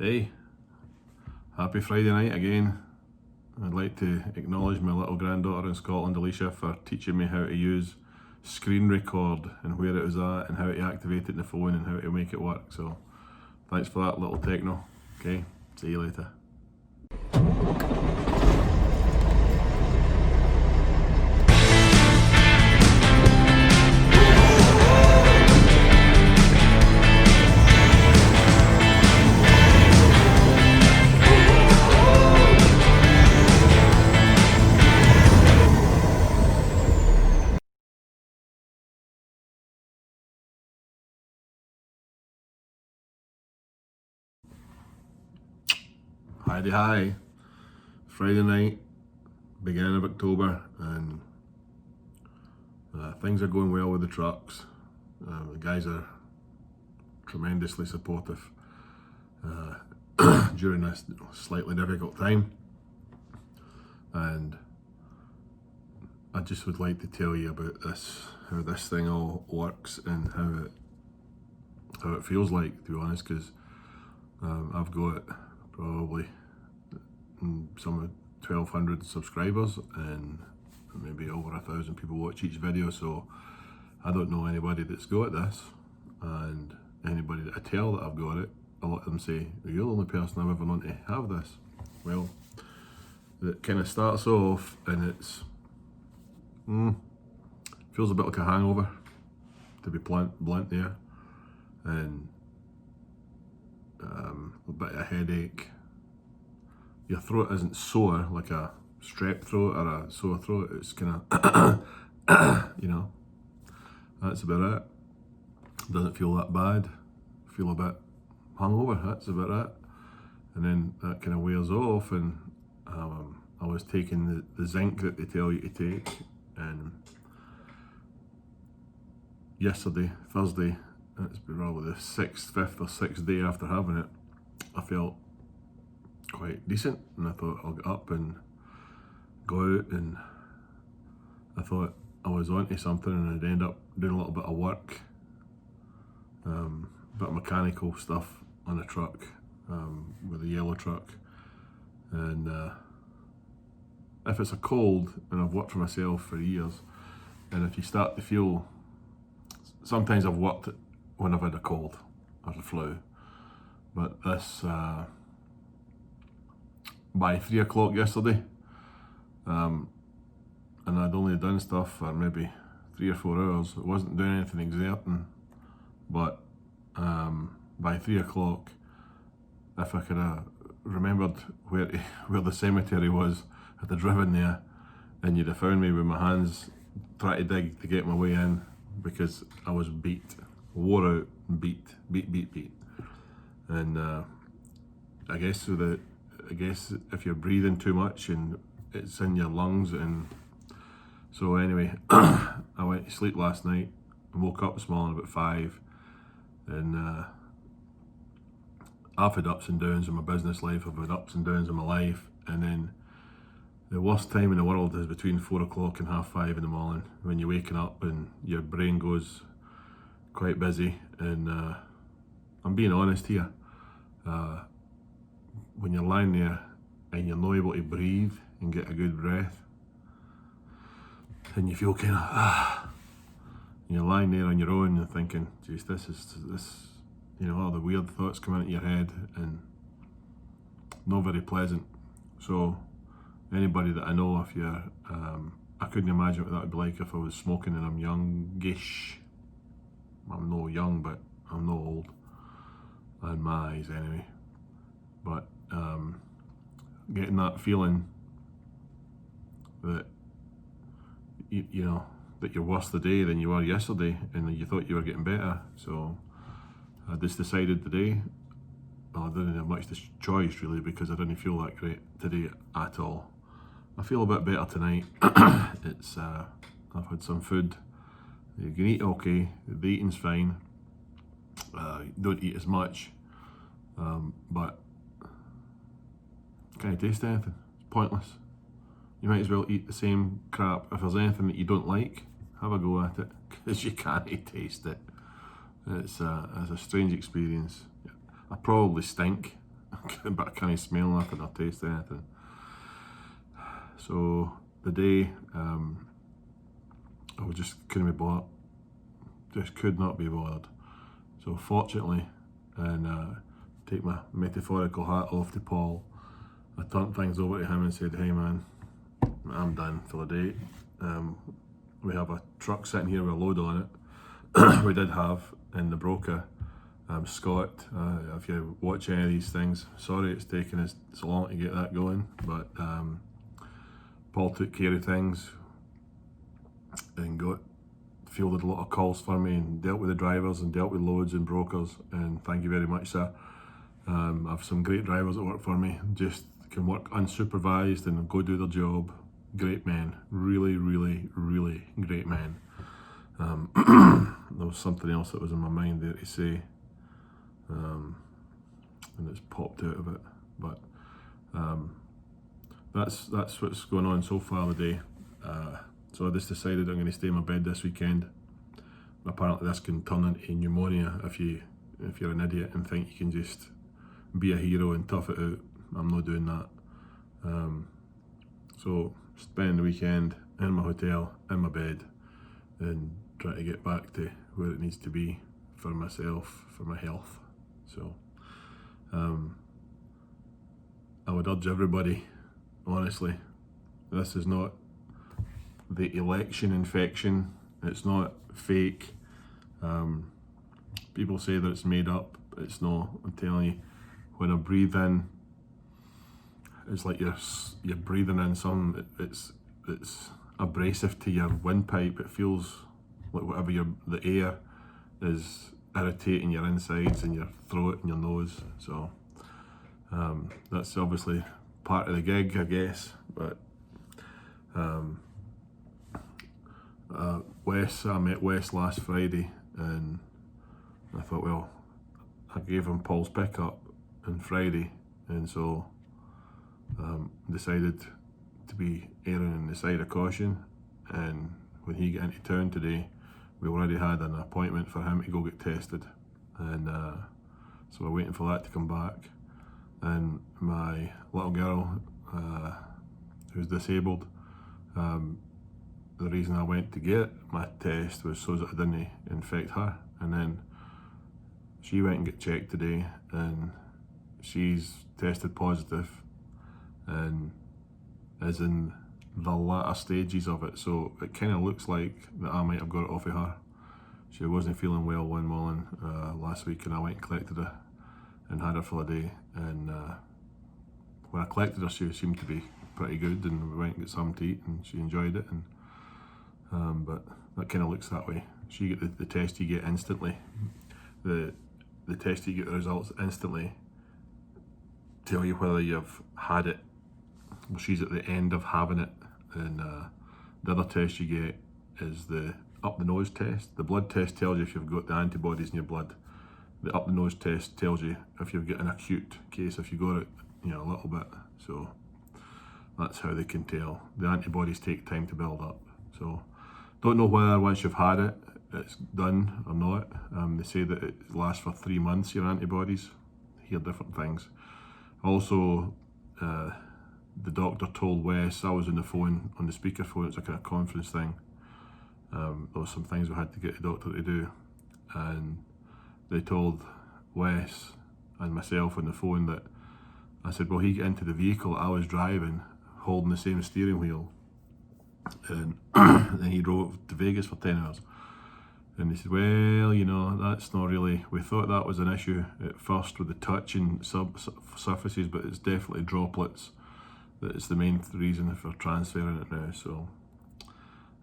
Hey, happy Friday night again. I'd like to acknowledge my little granddaughter in Scotland, Alicia, for teaching me how to use screen record and where it was at and how to activate it in the phone and how to make it work. So thanks for that, little techno. Okay, see you later. Hi. Friday night, beginning of October, and things are going well with the trucks. The guys are tremendously supportive during this slightly difficult time, and I just would like to tell you about this, how this thing all works and how it feels like, to be honest, because I've got probably some 1,200 subscribers and maybe over 1,000 people watch each video, so I don't know anybody that's got this, and anybody that I tell that I've got it, a lot of them say, you're the only person I've ever known to have this. Well, it kind of starts off and it's feels a bit like a hangover, to be blunt there, and a bit of a headache. Your throat isn't sore like a strep throat or a sore throat, it's kind of that's about it. Doesn't feel that bad, feel a bit hungover, that's about it. And then that kind of wears off, and I was taking the zinc that they tell you to take, and yesterday, Thursday, it's probably the fifth or sixth day after having it, I felt quite decent, and I thought I'll get up and go out, and I thought I was onto something, and I'd end up doing a little bit of work, bit of mechanical stuff on a truck, with a yellow truck, and if it's a cold, and I've worked for myself for years, and if you start to feel, sometimes I've worked when I've had a cold or the flu, but this, by 3 o'clock yesterday, and I'd only done stuff for maybe 3 or 4 hours. It wasn't doing anything exerting, but by 3 o'clock, if I could have remembered where the cemetery was, I'd have driven there, and you'd have found me with my hands trying to dig to get my way in, because I was beat, wore out, beat. And I guess if you're breathing too much and it's in your lungs, and so anyway, I went to sleep last night and woke up this morning about 5, and I've had ups and downs in my business life, I've had ups and downs in my life, and then the worst time in the world is between 4 o'clock and 5:30 in the morning, when you're waking up and your brain goes quite busy. And I'm being honest here, when you're lying there and you're not able to breathe and get a good breath, and you feel kind of and you're lying there on your own and thinking, geez, this all the weird thoughts come into your head, and not very pleasant. So anybody that I know, if you're, I couldn't imagine what that would be like if I was smoking and I'm youngish. I'm no young, but I'm no old, in my eyes anyway. But getting that feeling that that you're worse today than you were yesterday, and you thought you were getting better. So I just decided today, well, I didn't have much choice really, because I didn't feel that great today at all. I feel a bit better tonight. It's I've had some food. You can eat okay, the eating's fine. Don't eat as much, but can't taste anything. It's pointless. You might as well eat the same crap. If there's anything that you don't like, have a go at it, because you can't taste it. It's a strange experience. I probably stink. but I can't smell nothing or taste anything. So the day, I just couldn't be bothered. Just could not be bothered. So fortunately, and take my metaphorical hat off to Paul, I turned things over to him and said, hey man, I'm done for the day. We have a truck sitting here with a load on it. We did have in the broker, Scott, if you watch any of these things, sorry it's taken us so long to get that going, but Paul took care of things and fielded a lot of calls for me and dealt with the drivers and dealt with loads and brokers, and thank you very much, sir. I have some great drivers that work for me, just can work unsupervised and go do their job. Great men, really, really, really great men. There was something else that was in my mind there to say, and it's popped out of it, but that's what's going on so far today. So I just decided I'm going to stay in my bed this weekend. Apparently this can turn into pneumonia if you're an idiot and think you can just be a hero and tough it out. I'm not doing that. So spending the weekend in my hotel, in my bed, and try to get back to where it needs to be for myself, for my health. So I would urge everybody, honestly, this is not the election infection, it's not fake. People say that it's made up, it's not. I'm telling you, when I breathe in, it's like you're breathing in some, it's abrasive to your windpipe. It feels like whatever the air is irritating your insides and your throat and your nose. So that's obviously part of the gig, I guess. But I met Wes last Friday, and I thought, well, I gave him Paul's pickup on Friday, and so decided to be erring on the side of caution. And when he got into town today, we already had an appointment for him to go get tested, and so we're waiting for that to come back. And my little girl, who's disabled, the reason I went to get my test was so that I didn't infect her. And then she went and got checked today, and she's tested positive and is in the latter stages of it. So it kind of looks like that I might have got it off of her. She wasn't feeling well one morning last week, and I went and collected her and had her for the day. And when I collected her, she seemed to be pretty good, and we went and got something to eat, and she enjoyed it. And but that kind of looks that way. So you get the test you get instantly. The test you get the results instantly tell you whether you've had it. Well, she's at the end of having it, and the other test you get is the up the nose test. The blood test tells you if you've got the antibodies in your blood. The up the nose test tells you if you've got an acute case, if you got it, a little bit. So that's how they can tell. The antibodies take time to build up. So don't know whether once you've had it, it's done or not. They say that it lasts for 3 months, your antibodies. Hear different things. Also, the doctor told Wes, I was on the phone, on the speakerphone, it's like a conference thing. There was some things we had to get the doctor to do, and they told Wes and myself on the phone that, I said, well, he got into the vehicle I was driving, holding the same steering wheel, and then he drove to Vegas for 10 hours. And they said, well, that's not really, we thought that was an issue at first with the touching surfaces, but it's definitely droplets. That's the main reason for transferring it now. So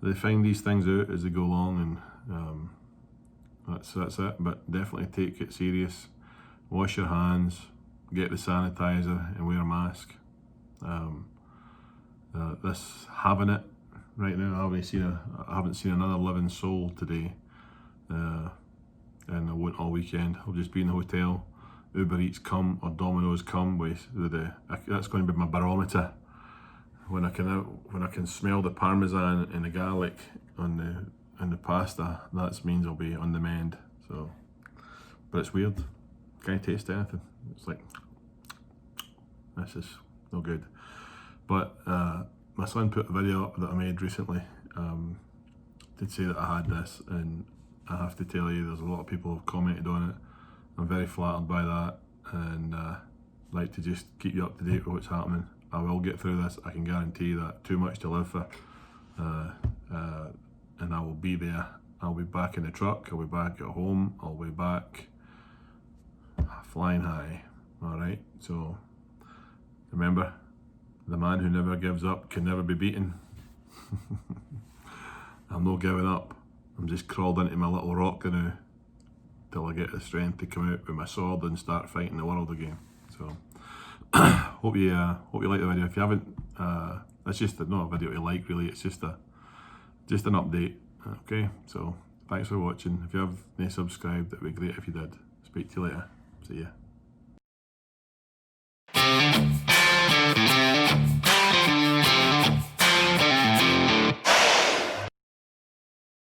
they find these things out as they go along, and that's it. But definitely take it serious. Wash your hands, get the sanitizer, and wear a mask. This having it right now, I haven't seen another living soul today, and I won't all weekend. I'll just be in the hotel. Uber Eats come or Domino's come with that's going to be my barometer. When I can smell the parmesan and the garlic on the pasta, that means I'll be on the mend. So, but it's weird. Can't taste anything. It's like This is no good. But my son put a video up that I made recently. Did say that I had this, and I have to tell you, there's a lot of people who have commented on it. I'm very flattered by that, and like to just keep you up to date with what's happening. I will get through this. I can guarantee that. Too much to live for, and I will be there. I'll be back in the truck. I'll be back at home. I'll be back flying high. All right. So remember, the man who never gives up can never be beaten. I'm not giving up. I'm just crawled into my little rock canoe till I get the strength to come out with my sword and start fighting the world again. So hope you like the video. If you haven't, it's just not a video to like really. It's just an update. Okay, so thanks for watching. If you haven't subscribed, it'd be great if you did. Speak to you later. See ya.